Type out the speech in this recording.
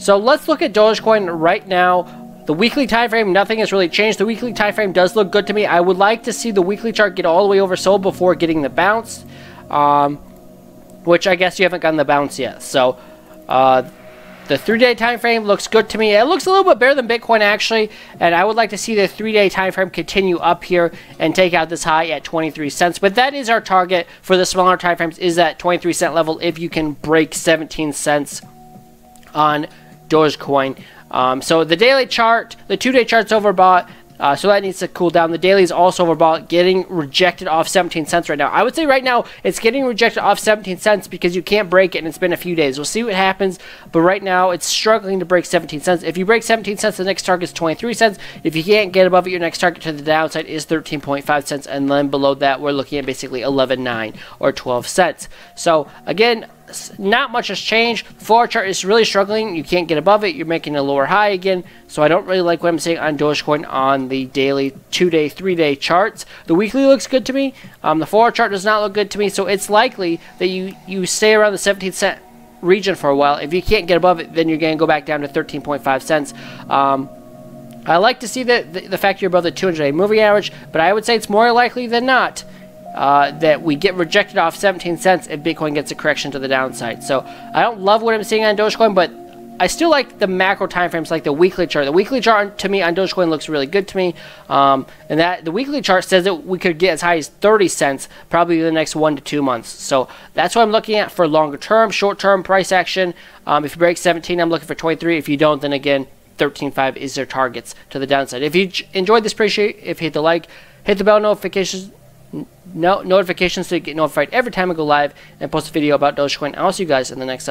So let's look at Dogecoin right now. The weekly time frame, nothing has really changed. The weekly time frame does look good to me. I would like to see the weekly chart get all the way oversold before getting the bounce, which I guess you haven't gotten the bounce yet. So the 3-day time frame looks good to me. It looks a little bit better than Bitcoin actually, and I would like to see the 3-day time frame continue up here and take out this high at 23 cents. But that is our target for the smaller time frames, is that 23 cent level if you can break 17 cents on Dogecoin. So the daily chart, the 2-day chart's overbought, so that needs to cool down. The daily is also overbought, getting rejected off 17 cents right now. I would say right now it's getting rejected off 17 cents because you can't break it, and it's been a few days. We'll see what happens, but right now it's struggling to break 17 cents. If you break 17 cents, the next target is 23 cents. If you can't get above it, your next target to the downside is 13.5 cents, and then below that we're looking at basically 11.9 or 12 cents. So again, not much has changed. The 4-hour chart is really struggling. You can't get above it. You're making a lower high again. So I don't really like what I'm seeing on Dogecoin on the daily, 2-day, 3-day charts. The weekly looks good to me. The 4-hour chart does not look good to me. So it's likely that you stay around the 17 cent region for a while. If you can't get above it, then you're going to go back down to 13.5 cents. I like to see the fact you're above the 200-day moving average, but I would say it's more likely than not that we get rejected off 17 cents if Bitcoin gets a correction to the downside. So I don't love what I'm seeing on Dogecoin, but I still like the macro time frames, like the weekly chart. The weekly chart to me on Dogecoin looks really good to me, and that the weekly chart says that we could get as high as 30 cents probably in the next 1 to 2 months. So that's what I'm looking at for longer term, short term price action. If you break 17, I'm looking for 23. If you don't, then again 13.5 is their targets to the downside. If you enjoyed this, appreciate if you hit the like, hit the bell notifications so you get notified every time I go live and post a video about Dogecoin. I'll see you guys in the next episode.